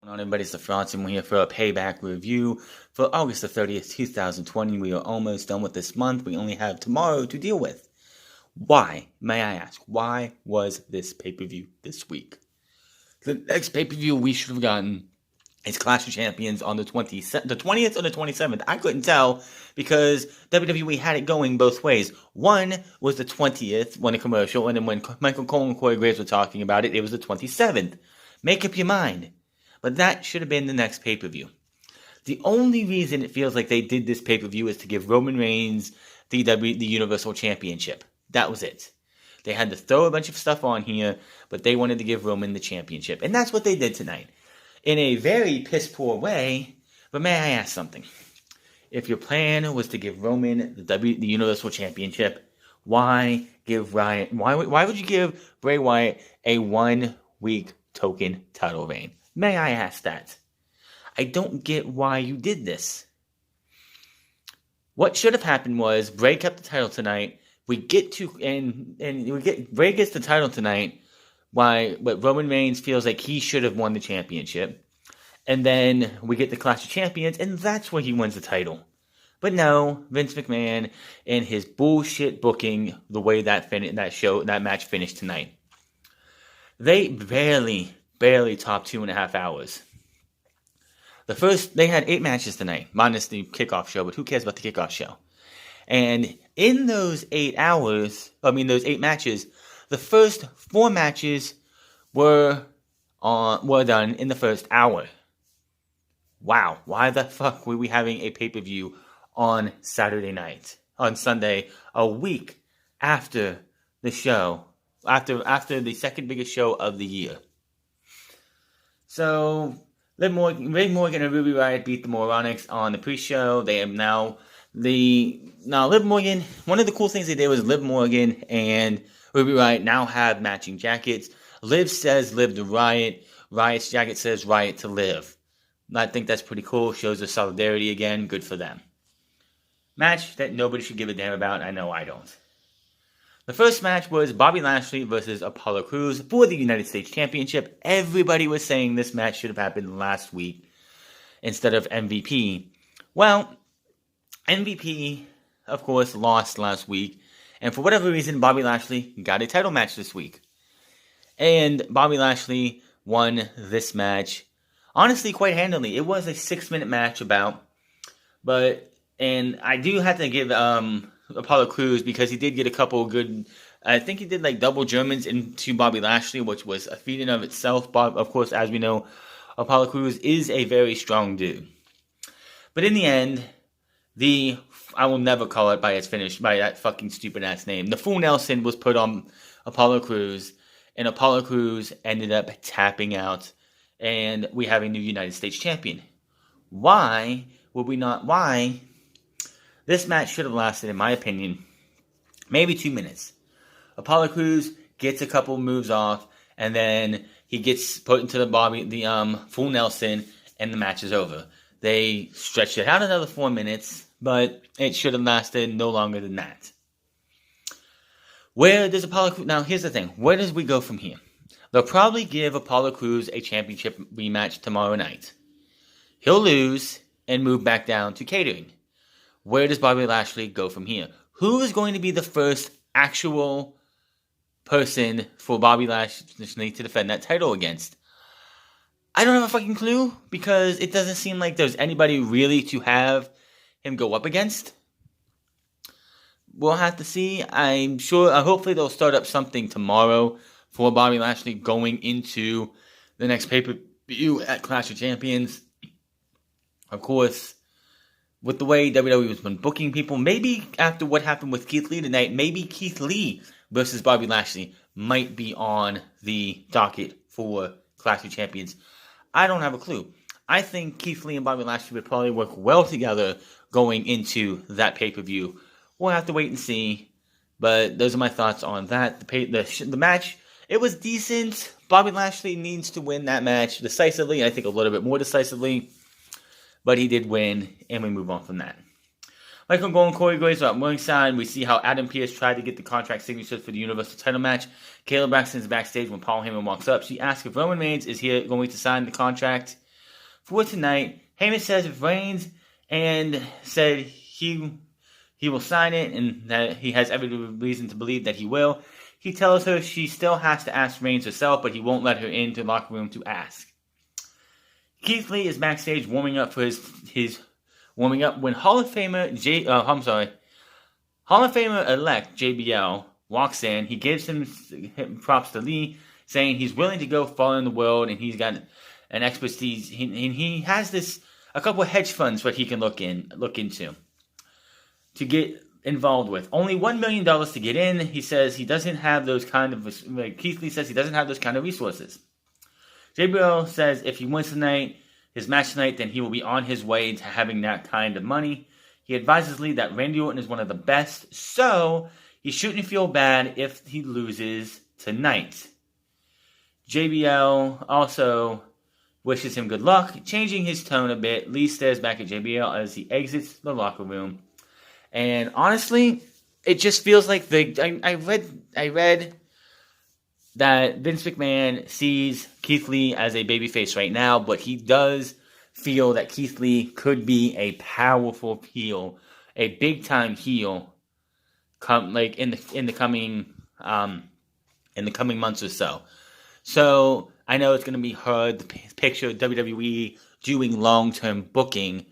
On everybody, it's the France, and we're here for a payback review for August the 30th, 2020. We are almost done with this month. We only have tomorrow to deal with. Why, may I ask, why was this pay-per-view this week? The next pay-per-view we should have gotten is Clash of Champions on the 20th or the 27th. I couldn't tell because WWE had it going both ways. One was the 20th when a commercial, and then when Michael Cole and Corey Graves were talking about it, it was the 27th. Make up your mind. But that should have been the next pay-per-view. The only reason it feels like they did this pay-per-view is to give Roman Reigns the Universal Championship. That was it. They had to throw a bunch of stuff on here, but they wanted to give Roman the championship. And that's what they did tonight. In a very piss-poor way, but may I ask something? If your plan was to give Roman the Universal Championship, why would you give Bray Wyatt a 1-week token title reign? May I ask that? I don't get why you did this. What should have happened was Bray kept the title tonight. Bray gets the title tonight. But Roman Reigns feels like he should have won the championship, and then we get the Clash of Champions, and that's where he wins the title. But no, Vince McMahon and his bullshit booking, the way that match finished tonight. They barely topped 2.5 hours. They had 8 matches tonight, minus the kickoff show, but who cares about the kickoff show? And in those 8 matches, the first 4 matches were done in the first hour. Wow, why the fuck were we having a pay-per-view on Sunday, a week after the show, after the second biggest show of the year? So, Ray Morgan and Ruby Riott beat the Moronics on the pre-show. They have now Liv Morgan. One of the cool things they did was Liv Morgan and Ruby Riott now have matching jackets. Liv says Liv to Riott. Riott's jacket says Riott to Liv. I think that's pretty cool. Shows the solidarity again. Good for them. Match that nobody should give a damn about. I know I don't. The first match was Bobby Lashley versus Apollo Crews for the United States Championship. Everybody was saying this match should have happened last week instead of MVP. Well, MVP, of course, lost last week. And for whatever reason, Bobby Lashley got a title match this week. And Bobby Lashley won this match, honestly, quite handily. It was a 6-minute match and I do have to give Apollo Crews, because he did get a couple good, I think he did like double Germans into Bobby Lashley, which was a feat in of itself. Of course, as we know, Apollo Crews is a very strong dude. But in the end, I will never call it by its finish, by that fucking stupid ass name. The Full Nelson was put on Apollo Crews, and Apollo Crews ended up tapping out, and we have a new United States champion. Why? This match should have lasted, in my opinion, maybe 2 minutes. Apollo Crews gets a couple moves off, and then he gets put into the Full Nelson, and the match is over. They stretched it out another 4 minutes, but it should have lasted no longer than that. Where does Apollo Crews... Now, here's the thing. Where does we go from here? They'll probably give Apollo Crews a championship rematch tomorrow night. He'll lose and move back down to catering. Where does Bobby Lashley go from here? Who is going to be the first actual person for Bobby Lashley to defend that title against? I don't have a fucking clue, because it doesn't seem like there's anybody really to have him go up against. We'll have to see. Hopefully they'll start up something tomorrow for Bobby Lashley going into the next pay-per-view at Clash of Champions. Of course, with the way WWE has been booking people, maybe after what happened with Keith Lee tonight, maybe Keith Lee versus Bobby Lashley might be on the docket for Clash of Champions. I don't have a clue. I think Keith Lee and Bobby Lashley would probably work well together going into that pay-per-view. We'll have to wait and see, but those are my thoughts on that. The match, it was decent. Bobby Lashley needs to win that match decisively, I think a little bit more decisively. But he did win, and we move on from that. Michael Cole and Corey Graves are at ringside. We see how Adam Pearce tried to get the contract signatures for the Universal title match. Kayla Braxton is backstage when Paul Heyman walks up. She asks if Roman Reigns is here going to sign the contract. for tonight. Heyman says it Reigns and said he will sign it and that he has every reason to believe that he will. He tells her she still has to ask Reigns herself, but he won't let her into the locker room to ask. Keith Lee is backstage warming up for his warming up when Hall of Famer elect JBL walks in. He gives him props to Lee, saying he's willing to go far in the world and he's got an expertise. He has a couple of hedge funds that he can look into to get involved with. Only $1 million to get in. He says he doesn't have those kind of Keith Lee says he doesn't have those kind of resources. JBL says if he wins tonight, his match tonight, then he will be on his way to having that kind of money. He advises Lee that Randy Orton is one of the best, so he shouldn't feel bad if he loses tonight. JBL also wishes him good luck, changing his tone a bit. Lee stares back at JBL as he exits the locker room. And honestly, it just feels like I read that Vince McMahon sees Keith Lee as a babyface right now, but he does feel that Keith Lee could be a powerful heel, a big time heel, in the coming months or so. So I know it's going to be hard to picture WWE doing long-term booking,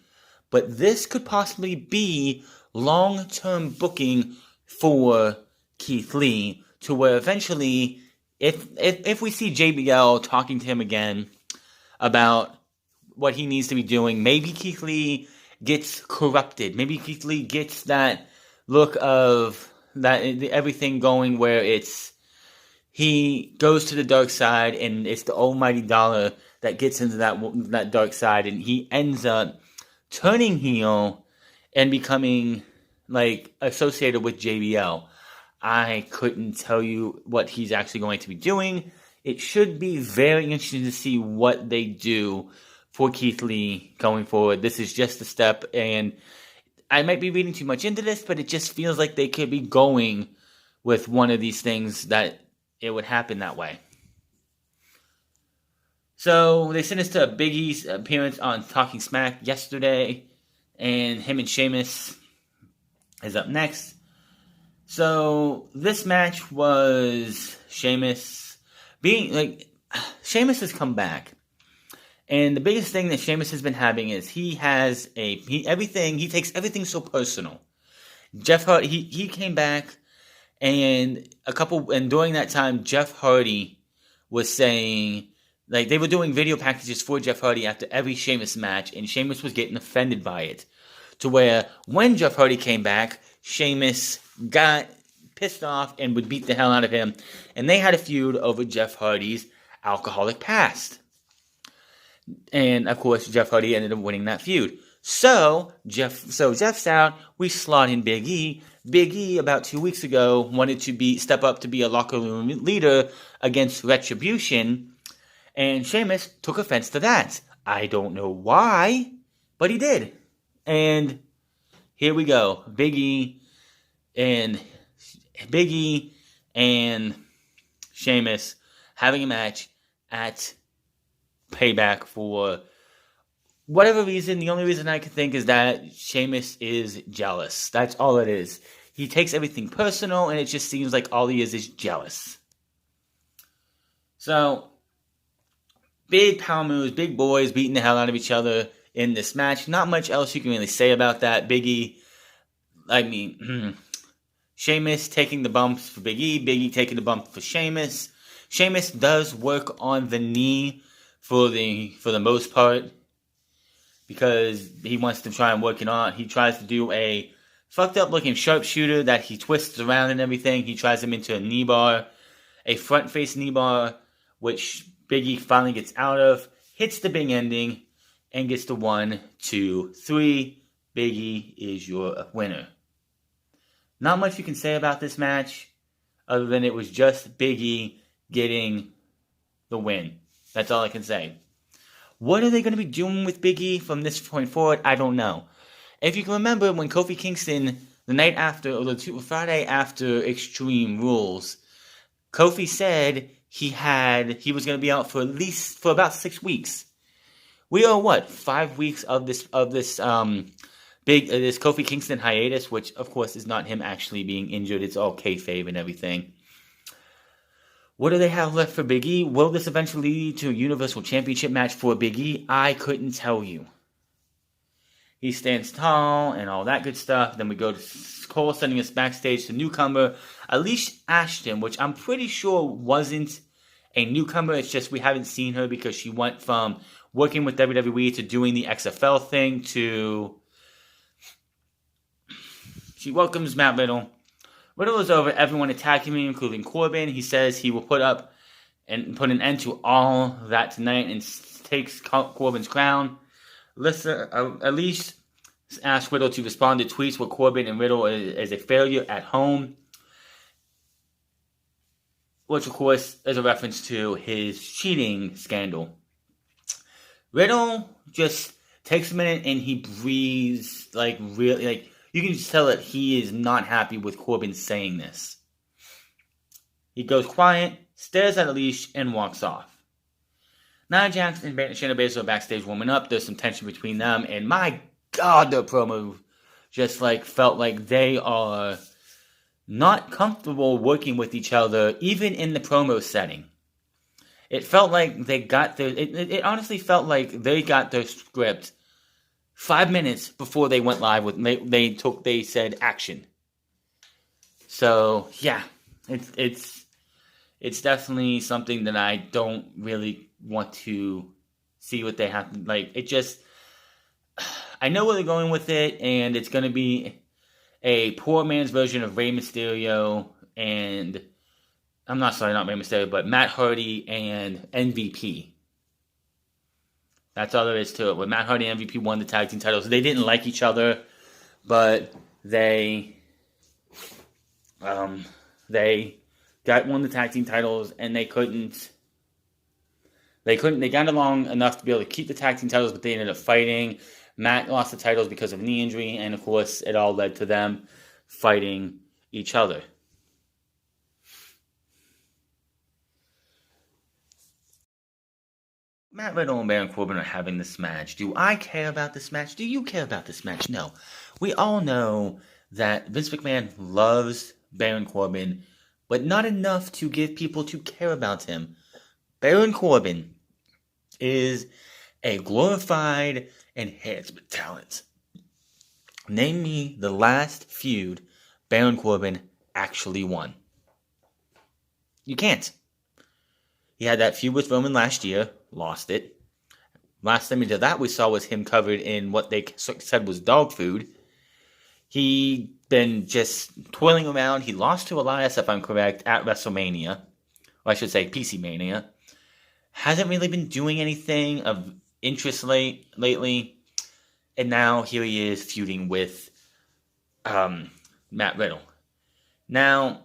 but this could possibly be long-term booking for Keith Lee, to where eventually, if we see JBL talking to him again about what he needs to be doing, maybe Keith Lee gets corrupted. Maybe Keith Lee gets that look of that everything going where he goes to the dark side and it's the almighty dollar that gets into that dark side, and he ends up turning heel and becoming associated with JBL. I couldn't tell you what he's actually going to be doing. It should be very interesting to see what they do for Keith Lee going forward. This is just a step, and I might be reading too much into this, but it just feels like they could be going with one of these things that it would happen that way. So they sent us to Big E's appearance on Talking Smack yesterday, and him and Sheamus is up next. So this match was Sheamus Sheamus has come back. And the biggest thing that Sheamus has been having is he takes everything so personal. Jeff Hardy, he came back, and during that time, Jeff Hardy was saying, they were doing video packages for Jeff Hardy after every Sheamus match, and Sheamus was getting offended by it. To where when Jeff Hardy came back, Sheamus got pissed off and would beat the hell out of him, and they had a feud over Jeff Hardy's alcoholic past. And of course, Jeff Hardy ended up winning that feud. So Jeff's out. We slot in Big E. Big E, about 2 weeks ago, wanted to step up to be a locker room leader against Retribution, and Sheamus took offense to that. I don't know why, but he did. And here we go. Big E and Sheamus having a match at PayBack for whatever reason. The only reason I can think is that Sheamus is jealous. That's all it is. He takes everything personal, and it just seems like all he is jealous. So, big power moves, big boys beating the hell out of each other in this match. Not much else you can really say about that. Sheamus taking the bumps for Big E. Big E taking the bump for Sheamus. Sheamus does work on the knee for the most part, because he wants to try and work it on. He tries to do a fucked up looking sharpshooter that he twists around and everything. He tries him into a knee bar, a front face knee bar, which Big E finally gets out of, hits the big ending, and gets the 1, 2, 3. Big E is your winner. Not much you can say about this match, other than it was just Big E getting the win. That's all I can say. What are they going to be doing with Big E from this point forward? I don't know. If you can remember when Kofi Kingston, the night after, or the Friday after Extreme Rules, Kofi said he was going to be out for about 6 weeks. we are what, 5 weeks of this this Kofi Kingston hiatus, which of course is not him actually being injured. It's all kayfabe and everything. What do they have left for Big E? Will this eventually lead to a Universal Championship match for Big E? I couldn't tell you. He stands tall and all that good stuff. Then we go to Cole sending us backstage to newcomer Alicia Ashton, which I'm pretty sure wasn't a newcomer. It's just we haven't seen her because she went from working with WWE to doing the XFL thing to... She welcomes Matt Riddle. Riddle is over, everyone attacking me, including Corbin. He says he will put an end to all that tonight and takes Corbin's crown. Alicia asks Riddle to respond to tweets where Corbin and Riddle is a failure at home, which of course is a reference to his cheating scandal. Riddle just takes a minute and he breathes really. You can just tell that he is not happy with Corbin saying this. He goes quiet, stares at Alicia, and walks off. Nia Jax and Shayna Baszler are backstage warming up. There's some tension between them, and my God, their promo just felt like they are not comfortable working with each other, even in the promo setting. It felt like they got their... It honestly felt like they got their script 5 minutes before they went live with... They said action. So, yeah. It's definitely something that I don't really want to see what they have... It just... I know where they're going with it, and it's going to be a poor man's version of Rey Mysterio and... not Rey Mysterio, but Matt Hardy and MVP. That's all there is to it. When Matt Hardy and MVP won the tag team titles, they didn't like each other, but they won the tag team titles, and they got along enough to be able to keep the tag team titles, but they ended up fighting. Matt lost the titles because of a knee injury, and of course, it all led to them fighting each other. Matt Riddle and Baron Corbin are having this match. Do I care about this match? Do you care about this match? No. We all know that Vince McMahon loves Baron Corbin, but not enough to get people to care about him. Baron Corbin is a glorified enhancement talent. Name me the last feud Baron Corbin actually won. You can't. He had that feud with Roman last year, lost it. Last image of that we saw was him covered in what they said was dog food. He been just twirling around. He lost to Elias, if I'm correct, at WrestleMania. Or I should say PC Mania. Hasn't really been doing anything of interest lately. And now here he is feuding with Matt Riddle. Now,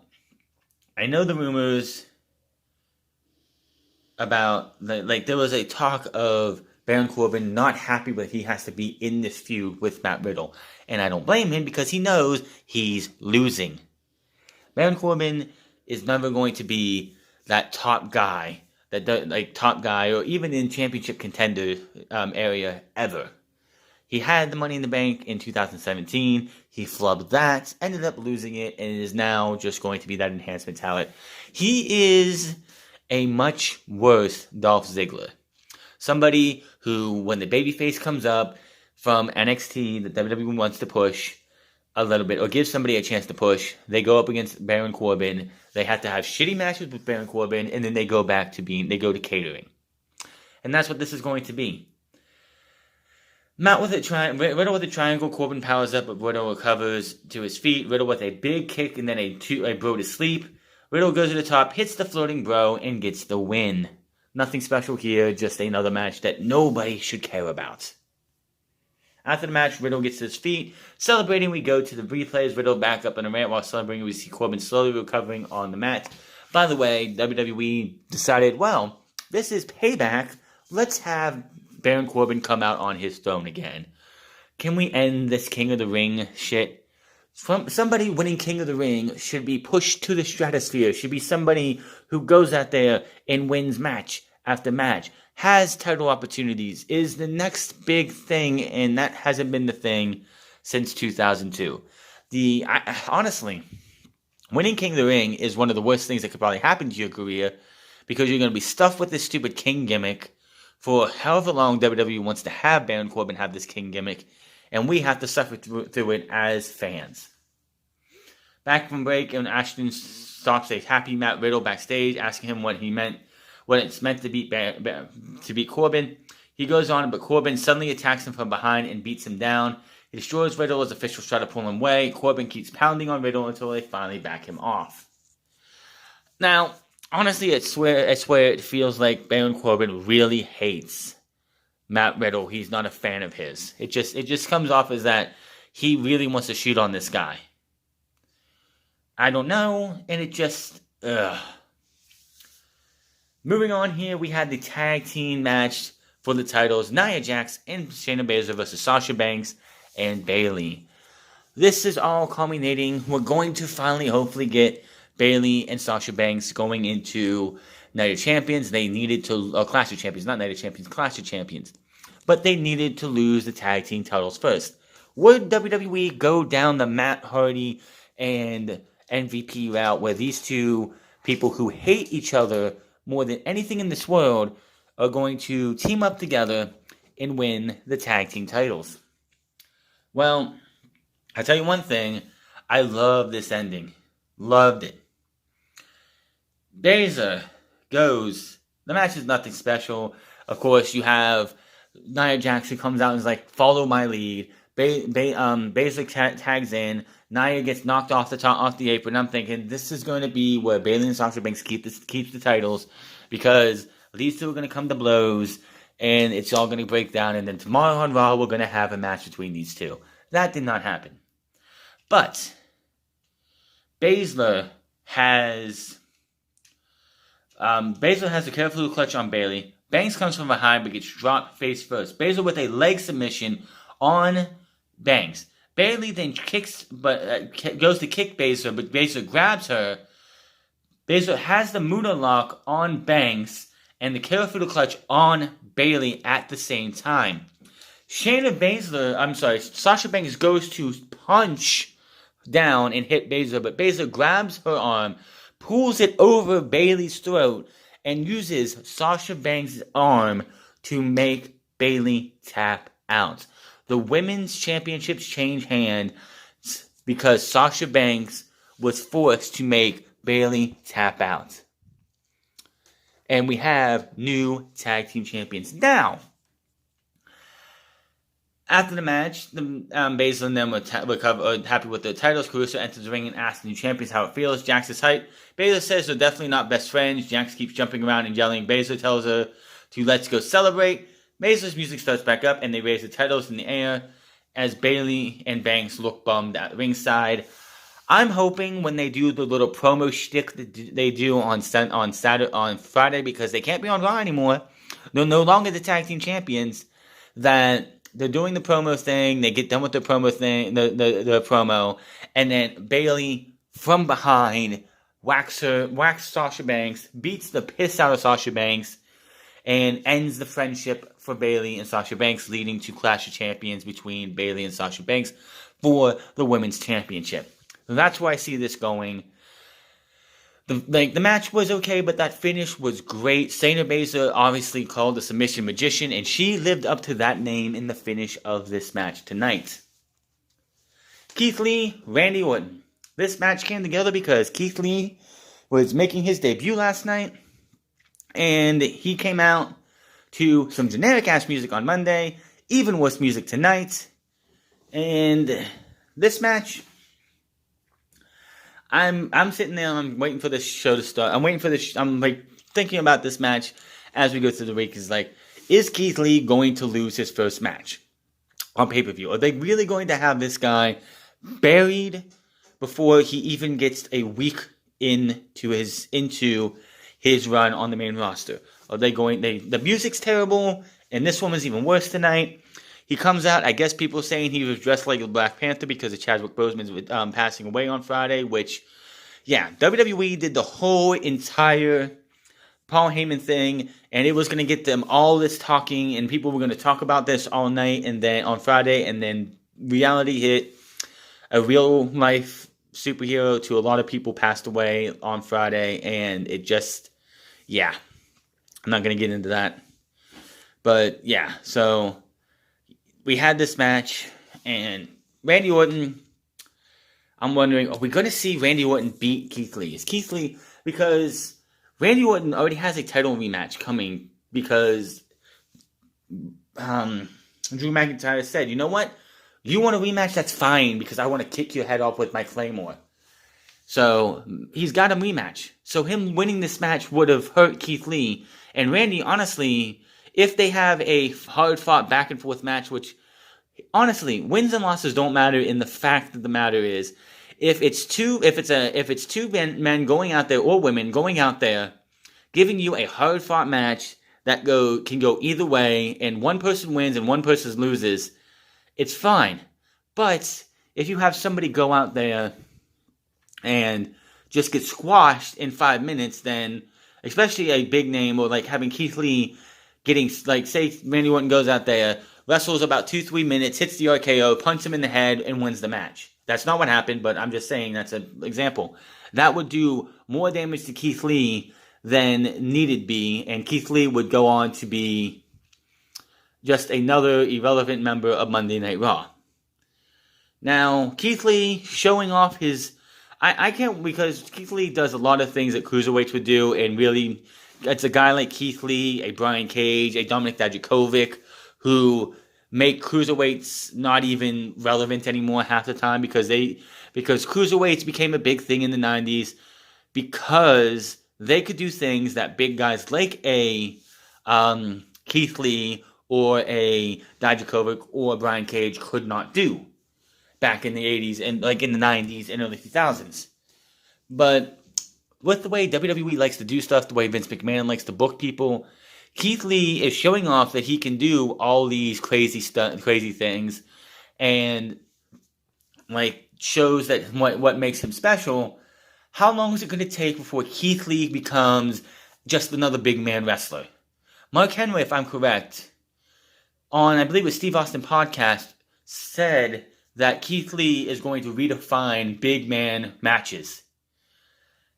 I know the rumors about, there was a talk of Baron Corbin not happy that he has to be in this feud with Matt Riddle. And I don't blame him because he knows he's losing. Baron Corbin is never going to be that top guy, or even in championship contender area ever. He had the Money in the Bank in 2017. He flubbed that, ended up losing it, and is now just going to be that enhancement talent. He is a much worse Dolph Ziggler. Somebody who, when the babyface comes up from NXT that WWE wants to push a little bit, or give somebody a chance to push, they go up against Baron Corbin. They have to have shitty matches with Baron Corbin, and then they go to catering. And that's what this is going to be. Riddle with a triangle, Corbin powers up, but Riddle recovers to his feet. Riddle with a big kick and then a bro to sleep. Riddle goes to the top, hits the floating bro, and gets the win. Nothing special here, just another match that nobody should care about. After the match, Riddle gets to his feet. Celebrating, we go to the replays. Riddle back up on the ramp. While celebrating, we see Corbin slowly recovering on the mat. By the way, WWE decided, well, this is payback. Let's have Baron Corbin come out on his throne again. Can we end this King of the Ring shit? Somebody winning King of the Ring should be pushed to the stratosphere. Should be somebody who goes out there and wins match after match, has title opportunities, is the next big thing, and that hasn't been the thing since 2002. Honestly, winning King of the Ring is one of the worst things that could probably happen to your career, because you're going to be stuffed with this stupid King gimmick for however long WWE wants to have Baron Corbin have this King gimmick, and we have to suffer through it as fans. Back from break, and Ashton stops a happy Matt Riddle backstage, asking him what it's meant to beat Corbin. He goes on, but Corbin suddenly attacks him from behind and beats him down. He destroys Riddle as officials try to pull him away. Corbin keeps pounding on Riddle until they finally back him off. Now, honestly, I swear it feels like Baron Corbin really hates Matt Riddle. He's not a fan of his. It just comes off as that he really wants to shoot on this guy. I don't know, and it just, Moving on here, we had the tag team match for the titles, Nia Jax and Shayna Baszler versus Sasha Banks and Bayley. This is all culminating. We're going to finally, hopefully, get Bayley and Sasha Banks going into Night of Champions. They needed to, Clash of Champions, not Night of Champions, Clash of Champions. But they needed to lose the tag team titles first. Would WWE go down the Matt Hardy and MVP route, where these two people who hate each other more than anything in this world are going to team up together and win the tag team titles? Well, I'll tell you one thing. I love this ending. Loved it. Baszler goes. The match is nothing special. Of course, you have Nia Jax who comes out and is like, follow my lead. Baszler tags in. Nia gets knocked off the apron. I'm thinking this is going to be where Bayley and Sasha Banks keeps the titles, because these two are going to come to blows, and it's all going to break down. And then tomorrow on Raw, we're going to have a match between these two. That did not happen. But Baszler has a careful clutch on Bayley. Banks comes from behind but gets dropped face first. Baszler with a leg submission on Banks. Bayley then goes to kick Baszler, but Baszler grabs her. Baszler has the Muda lock on Banks and the careful clutch on Bayley at the same time. Sasha Banks goes to punch down and hit Baszler, but Baszler grabs her arm, pulls it over Bayley's throat, and uses Sasha Banks' arm to make Bayley tap out. The women's championships change hands because Sasha Banks was forced to make Bayley tap out. And we have new tag team champions. Now, after the match, Baszler and them were happy with their titles. Caruso enters the ring and asks the new champions how it feels. Jax is hyped. Baszler says they're definitely not best friends. Jax keeps jumping around and yelling. Baszler tells her to let's go celebrate. Baszler's music starts back up, and they raise the titles in the air as Bayley and Banks look bummed at ringside. I'm hoping when they do the little promo shtick that they do on Friday, because they can't be on Raw anymore, they're no longer the tag team champions, that they're doing the promo thing, they get done with the promo thing, the promo, and then Bayley from behind whacks Sasha Banks, beats the piss out of Sasha Banks, and ends the friendship for Bayley and Sasha Banks, leading to Clash of Champions between Bayley and Sasha Banks for the Women's Championship. So that's where I see this going. The match was okay, but that finish was great. Shayna Baszler obviously called the Submission Magician, and she lived up to that name in the finish of this match tonight. Keith Lee, Randy Orton. This match came together because Keith Lee was making his debut last night, and he came out to some generic-ass music on Monday, even worse music tonight, and this match, I'm sitting there, I'm waiting for this show to start, I'm thinking about this match as we go through the week, is Keith Lee going to lose his first match on pay-per-view? Are they really going to have this guy buried before he even gets a week into his run on the main roster? Are they the music's terrible, and this one was even worse tonight. He comes out, I guess people are saying he was dressed like a Black Panther because of Chadwick Boseman's passing away on Friday, which, yeah, WWE did the whole entire Paul Heyman thing, and it was going to get them all this talking, and people were going to talk about this all night, and then on Friday, and then reality hit. A real life superhero to a lot of people passed away on Friday, and it just, yeah, I'm not going to get into that. But yeah, so we had this match, and Randy Orton, I'm wondering, are we going to see Randy Orton beat Keith Lee? Is Keith Lee, because Randy Orton already has a title rematch coming, because Drew McIntyre said, you know what? You want a rematch? That's fine, because I want to kick your head off with my Claymore. So he's got a rematch. So him winning this match would have hurt Keith Lee. And Randy, honestly, if they have a hard-fought back-and-forth match, which, honestly, wins and losses don't matter, and the fact of the matter is, if it's two men going out there, or women going out there, giving you a hard-fought match that can go either way, and one person wins and one person loses, it's fine. But if you have somebody go out there and just get squashed in 5 minutes, then, especially a big name, or like having Keith Lee getting, like, say Randy Orton goes out there, wrestles about 2-3 minutes, hits the RKO, punches him in the head, and wins the match. That's not what happened, but I'm just saying that's an example. That would do more damage to Keith Lee than needed be, and Keith Lee would go on to be just another irrelevant member of Monday Night Raw. Now, Keith Lee showing off his... I can't, because Keith Lee does a lot of things that cruiserweights would do, and really, it's a guy like Keith Lee, a Brian Cage, a Dominik Dijakovic, who make cruiserweights not even relevant anymore half the time, because cruiserweights became a big thing in the 90s, because they could do things that big guys like a Keith Lee or a Dijakovic or Brian Cage could not do back in the 80s and like in the 90s and early 2000s. But with the way WWE likes to do stuff, the way Vince McMahon likes to book people, Keith Lee is showing off that he can do all these crazy things, and like shows that what makes him special. How long is it going to take before Keith Lee becomes just another big man wrestler? Mark Henry, if I'm correct, on I believe it was Steve Austin podcast, said that Keith Lee is going to redefine big man matches.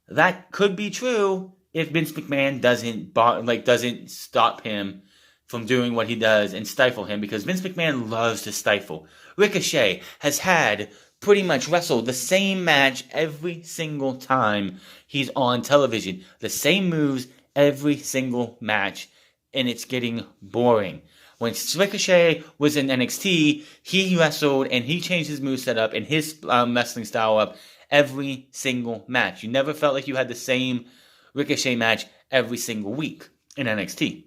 That could be true if Vince McMahon doesn't stop him from doing what he does and stifle him, because Vince McMahon loves to stifle. Ricochet has had pretty much wrestled the same match every single time he's on television. The same moves every single match, and it's getting boring. When Ricochet was in NXT, he wrestled and he changed his moveset up and his wrestling style up every single match. You never felt like you had the same Ricochet match every single week in NXT.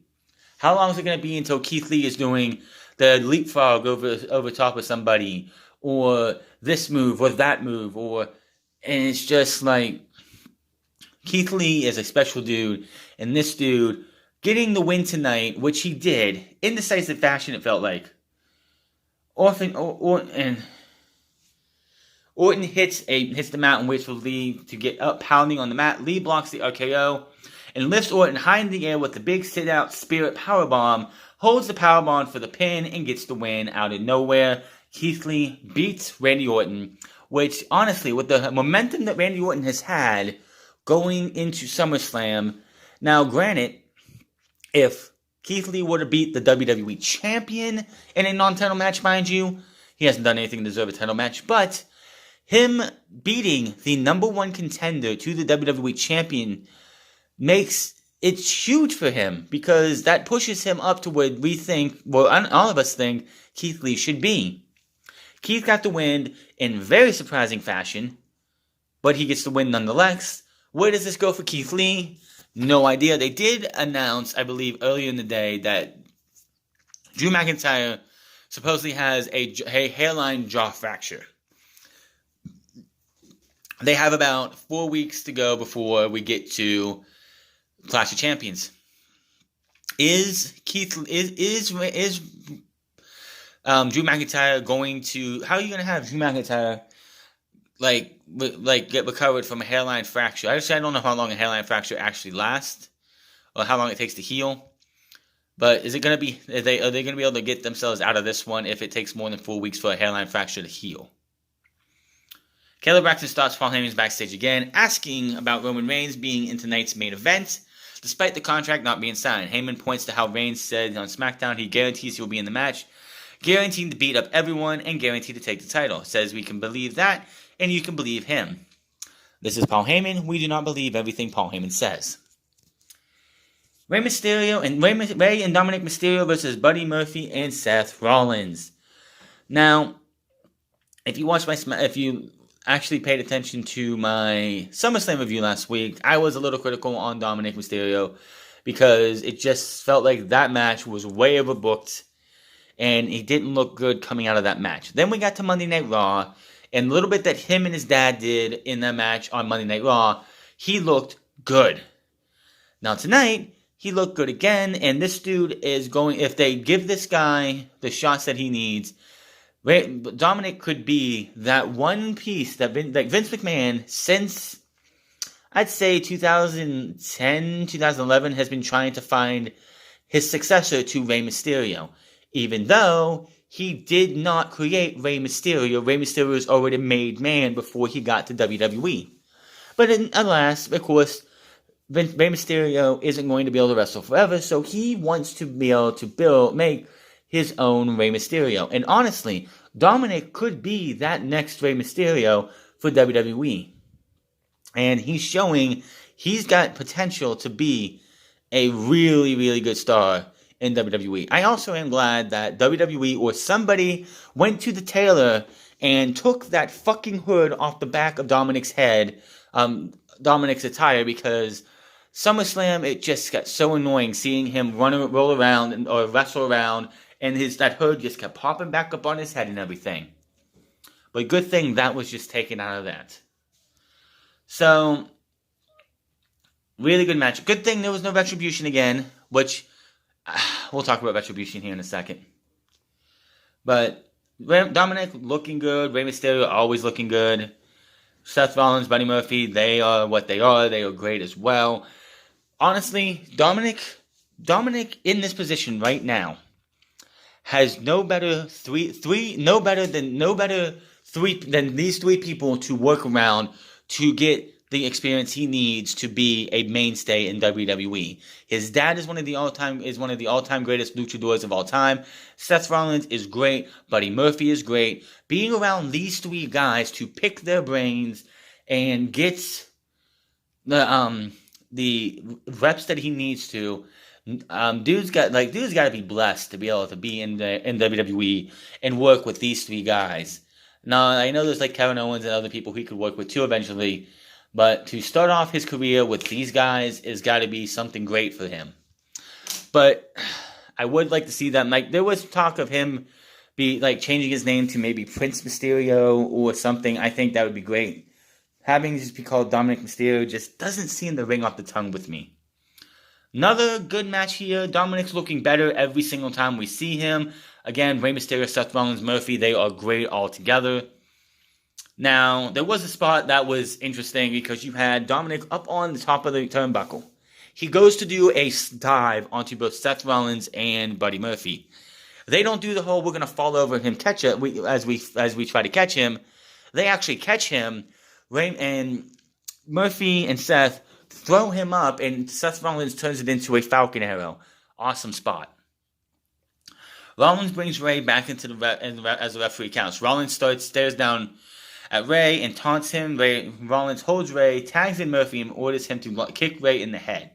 How long is it going to be until Keith Lee is doing the leapfrog over top of somebody, or this move or that move, and it's just like Keith Lee is a special dude, and this dude getting the win tonight, which he did in decisive fashion, it felt like. Orton hits the mat and waits for Lee to get up, pounding on the mat. Lee blocks the RKO and lifts Orton high in the air with the big sit-out spirit powerbomb, holds the powerbomb for the pin, and gets the win out of nowhere. Keith Lee beats Randy Orton, which, honestly, with the momentum that Randy Orton has had going into SummerSlam, now, granted, if Keith Lee were to beat the WWE Champion in a non-title match, mind you, he hasn't done anything to deserve a title match, but him beating the number one contender to the WWE Champion makes it huge for him, because that pushes him up to where we think, well, all of us think Keith Lee should be. Keith got the win in very surprising fashion, but he gets the win nonetheless. Where does this go for Keith Lee? No idea. They did announce, I believe, earlier in the day that Drew McIntyre supposedly has a hairline jaw fracture. They have about 4 weeks to go before we get to Clash of Champions. Is Drew McIntyre going to? How are you going to have Drew McIntyre like get recovered from a hairline fracture? I don't know how long a hairline fracture actually lasts, or how long it takes to heal. But is it going to be? Are they going to be able to get themselves out of this one if it takes more than 4 weeks for a hairline fracture to heal? Kayla Braxton starts Paul Heyman's backstage again, asking about Roman Reigns being in tonight's main event, despite the contract not being signed. Heyman points to how Reigns said on SmackDown he guarantees he will be in the match, guaranteed to beat up everyone, and guaranteed to take the title. Says we can believe that, and you can believe him. This is Paul Heyman. We do not believe everything Paul Heyman says. Rey and Dominic Mysterio versus Buddy Murphy and Seth Rollins. Now, if you actually paid attention to my SummerSlam review last week, I was a little critical on Dominic Mysterio because it just felt like that match was way overbooked and he didn't look good coming out of that match. Then we got to Monday Night Raw, and the little bit that him and his dad did in that match on Monday Night Raw, he looked good. Now tonight, he looked good again, and this dude is going, if they give this guy the shots that he needs, Dominic could be that one piece that Vince McMahon, since I'd say 2010, 2011, has been trying to find his successor to Rey Mysterio. Even though he did not create Rey Mysterio is already a made man before he got to WWE. But alas, of course, Rey Mysterio isn't going to be able to wrestle forever, so he wants to be able to make his own Rey Mysterio. And honestly, Dominic could be that next Rey Mysterio for WWE. And he's showing he's got potential to be a really, really good star in WWE. I also am glad that WWE or somebody went to the tailor and took that fucking hood off the back of Dominic's head, Dominic's attire, because SummerSlam, it just got so annoying seeing him roll around or wrestle around, and that hood just kept popping back up on his head and everything. But good thing that was just taken out of that. So, really good match. Good thing there was no Retribution again, which we'll talk about Retribution here in a second. But Dominic looking good, Rey Mysterio always looking good. Seth Rollins, Buddy Murphy, they are what they are. They are great as well. Honestly, Dominic in this position right now has no better than these three people to work around to get the experience he needs to be a mainstay in WWE. His dad is one of the all-time greatest luchadors of all time. Seth Rollins is great. Buddy Murphy is great. Being around these three guys to pick their brains and get the reps that he needs to. Dude's got to be blessed to be able to be in WWE and work with these three guys. Now I know there's like Kevin Owens and other people he could work with too eventually, but to start off his career with these guys has got to be something great for him. But I would like to see that. Like there was talk of him be like changing his name to maybe Prince Mysterio or something. I think that would be great. Having just be called Dominic Mysterio just doesn't seem to ring off the tongue with me. Another good match here. Dominic's looking better every single time we see him. Again, Rey Mysterio, Seth Rollins, Murphy, they are great all together. Now, there was a spot that was interesting because you had Dominic up on the top of the turnbuckle. He goes to do a dive onto both Seth Rollins and Buddy Murphy. They don't do the whole we're going to fall over him catch it as we try to catch him. They actually catch him. And Murphy and Seth throw him up, and Seth Rollins turns it into a Falcon Arrow. Awesome spot. Rollins brings Rey back into as the referee counts. Rollins stares down at Rey and taunts him. Rollins holds Rey, tags in Murphy, and orders him to kick Rey in the head.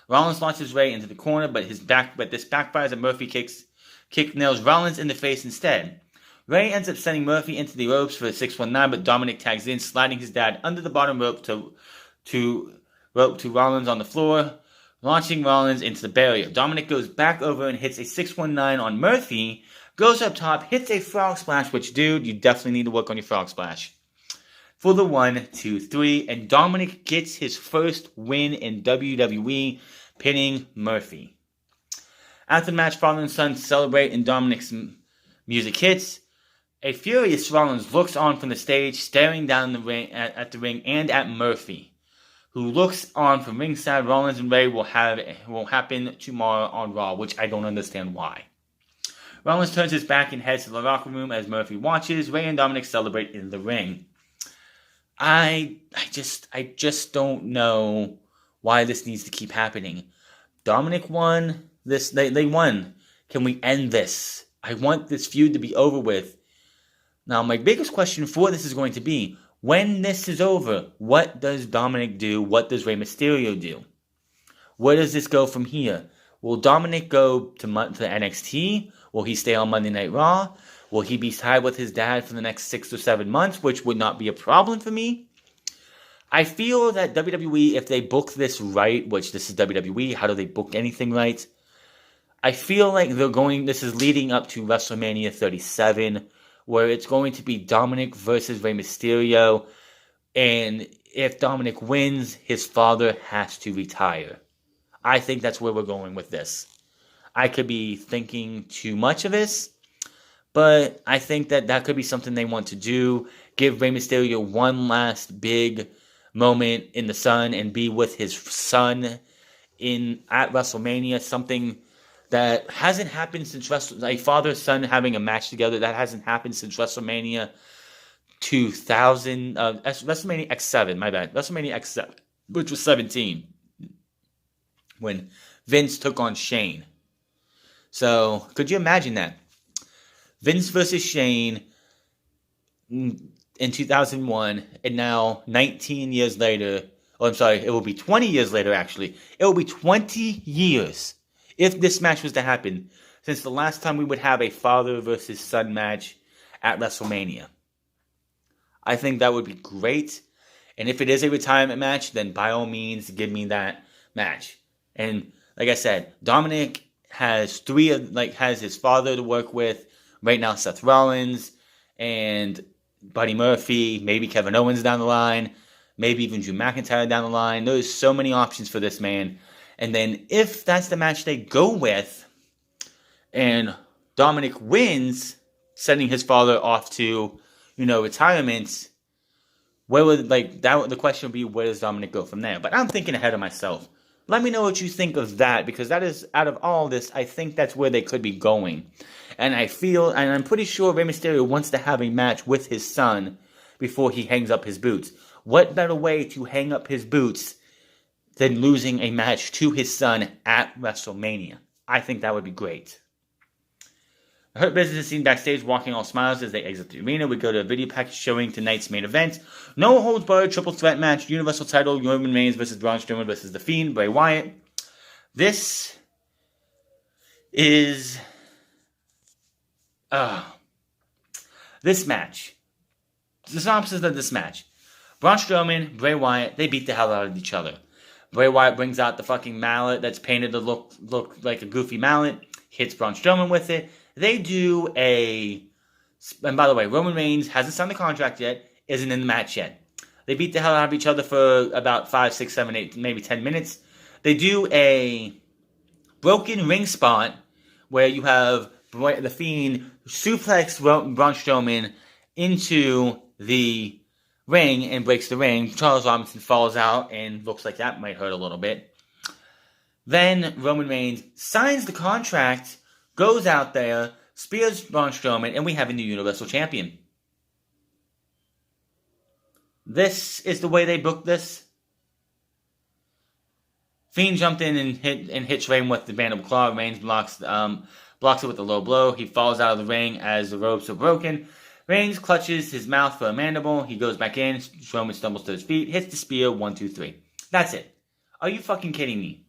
Rollins launches Rey into the corner, but this backfires, and Murphy kick nails Rollins in the face instead. Rey ends up sending Murphy into the ropes for a 619, but Dominic tags in, sliding his dad under the bottom rope to Rollins on the floor, launching Rollins into the barrier. Dominic goes back over and hits a 619 on Murphy, goes up top, hits a frog splash, which, dude, you definitely need to work on your frog splash. For the 1, 2, 3, and Dominic gets his first win in WWE, pinning Murphy. After the match, father and son celebrate and Dominic's music hits. A furious Rollins looks on from the stage, staring down the ring at the ring and at Murphy, who looks on from ringside. Rollins and Ray will happen tomorrow on Raw, which I don't understand why. Rollins turns his back and heads to the locker room as Murphy watches. Ray and Dominic celebrate in the ring. I just don't know why this needs to keep happening. Dominic won this. They won. Can we end this? I want this feud to be over with. Now, my biggest question for this is going to be, when this is over, what does Dominic do? What does Rey Mysterio do? Where does this go from here? Will Dominic go to NXT? Will he stay on Monday Night Raw? Will he be tied with his dad for the next 6 or 7 months, which would not be a problem for me? I feel that WWE, if they book this right, which this is WWE, how do they book anything right? I feel like this is leading up to WrestleMania 37, where it's going to be Dominic versus Rey Mysterio, and if Dominic wins, his father has to retire. I think that's where we're going with this. I could be thinking too much of this, but I think that could be something they want to do. Give Rey Mysterio one last big moment in the sun and be with his son at WrestleMania. Something that hasn't happened since a father-son having a match together. That hasn't happened since WrestleMania 2000. WrestleMania X7, my bad. WrestleMania X7, which was 17. When Vince took on Shane. So, could you imagine that? Vince versus Shane in 2001, and now 19 years later, it will be 20 years later actually. It will be 20 years if this match was to happen since the last time we would have a father versus son match at WrestleMania. I think that would be great. And if it is a retirement match, then by all means, give me that match. And like I said, Dominic has has his father to work with. Right now, Seth Rollins and Buddy Murphy, maybe Kevin Owens down the line, maybe even Drew McIntyre down the line. There's so many options for this man. And then if that's the match they go with, and Dominic wins, sending his father off to, retirement, the question would be, where does Dominic go from there? But I'm thinking ahead of myself. Let me know what you think of that, because that is, out of all this, I think that's where they could be going. And I'm pretty sure Rey Mysterio wants to have a match with his son before he hangs up his boots. What better way to hang up his boots than losing a match to his son at WrestleMania? I think that would be great. Hurt Business is seen backstage walking all smiles as they exit the arena. We go to a video package showing tonight's main event. No holds barred triple threat match. Universal title. Roman Reigns versus Braun Strowman versus The Fiend. Bray Wyatt. This is... this match. The synopsis of this match. Braun Strowman, Bray Wyatt, they beat the hell out of each other. Bray Wyatt brings out the fucking mallet that's painted to look like a goofy mallet. Hits Braun Strowman with it. They do and by the way, Roman Reigns hasn't signed the contract yet, isn't in the match yet. They beat the hell out of each other for about 5, 6, 7, 8, maybe 10 minutes. They do a broken ring spot where you have The Fiend suplex Braun Strowman into the ring and breaks the ring. Charles Robinson falls out and looks like that might hurt a little bit. Then Roman Reigns signs the contract, goes out there, spears Braun Strowman, and we have a new Universal Champion. This is the way they booked this. Fiend jumped in and hits Reigns with the mandible claw. Reigns blocks it with a low blow. He falls out of the ring as the ropes are broken. Reigns clutches his mouth for a mandible. He goes back in. Strowman stumbles to his feet, hits the spear. 1, 2, 3. That's it. Are you fucking kidding me?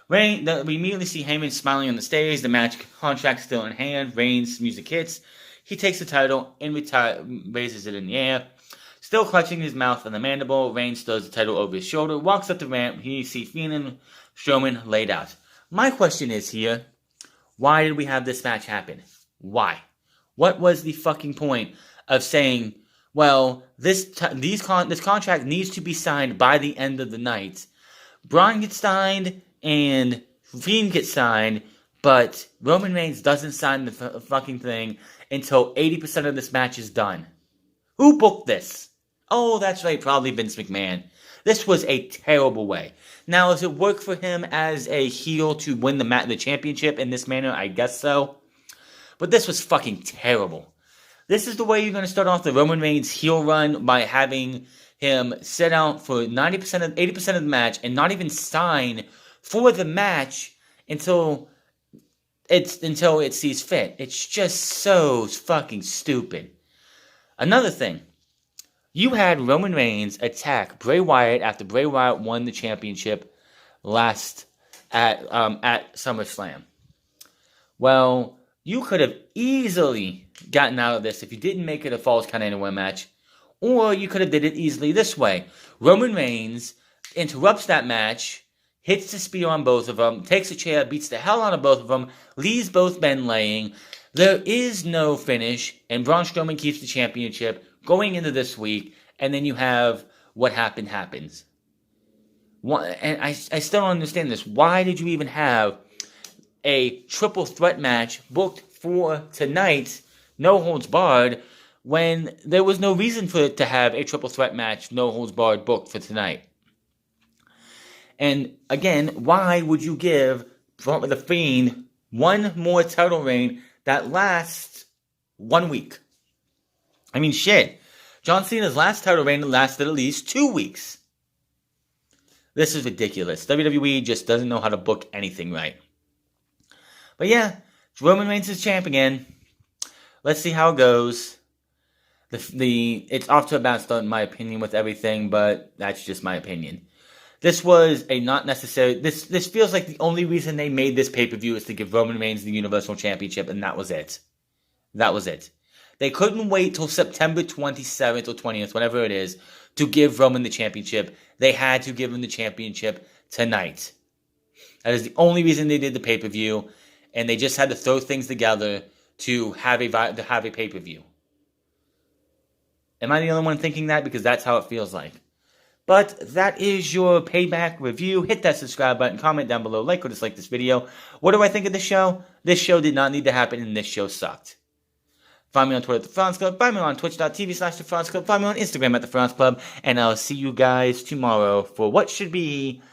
We immediately see Heyman smiling on the stage. The match contract still in hand. Reigns' music hits. He takes the title and raises it in the air. Still clutching his mouth on the mandible, Reigns throws the title over his shoulder, walks up the ramp. He sees Fiend and Strowman laid out. My question is here, why did we have this match happen? Why? What was the fucking point of saying, well, this contract needs to be signed by the end of the night? Braun gets signed and Fiend gets signed, but Roman Reigns doesn't sign the fucking thing until 80% of this match is done. Who booked this? Oh, that's right, probably Vince McMahon. This was a terrible way. Now, does it work for him as a heel to win the championship in this manner? I guess so. But this was fucking terrible. This is the way you're going to start off the Roman Reigns heel run, by having him sit out for 80% of the match and not even sign for the match until it sees fit. It's just so fucking stupid. Another thing, you had Roman Reigns attack Bray Wyatt after Bray Wyatt won the championship last at SummerSlam. Well, you could have easily gotten out of this if you didn't make it a Falls Count Anywhere match, or you could have did it easily this way. Roman Reigns interrupts that match, hits the spear on both of them, takes a chair, beats the hell out of both of them, leaves both men laying. There is no finish, and Braun Strowman keeps the championship going into this week, and then you have what happens. And I still don't understand this. Why did you even have a triple threat match booked for tonight, no holds barred, when there was no reason for it to have a triple threat match, no holds barred, booked for tonight? And again, why would you give The Fiend one more title reign that lasts 1 week? I mean, shit. John Cena's last title reign lasted at least 2 weeks. This is ridiculous. WWE just doesn't know how to book anything right. But yeah, Roman Reigns is champ again. Let's see how it goes. It's off to a bad start in my opinion with everything, but that's just my opinion. This was a not necessary... This feels like the only reason they made this pay-per-view is to give Roman Reigns the Universal Championship, and that was it. That was it. They couldn't wait till September 27th or 20th, whatever it is, to give Roman the championship. They had to give him the championship tonight. That is the only reason they did the pay-per-view, and they just had to throw things together to have a pay-per-view. Am I the only one thinking that? Because that's how it feels like. But that is your Payback review. Hit that subscribe button, comment down below, like or dislike this video. What do I think of the show? This show did not need to happen, and this show sucked. Find me on Twitter at The France Club. Find me on twitch.tv/The France Club. Find me on Instagram at The France Club. And I'll see you guys tomorrow for what should be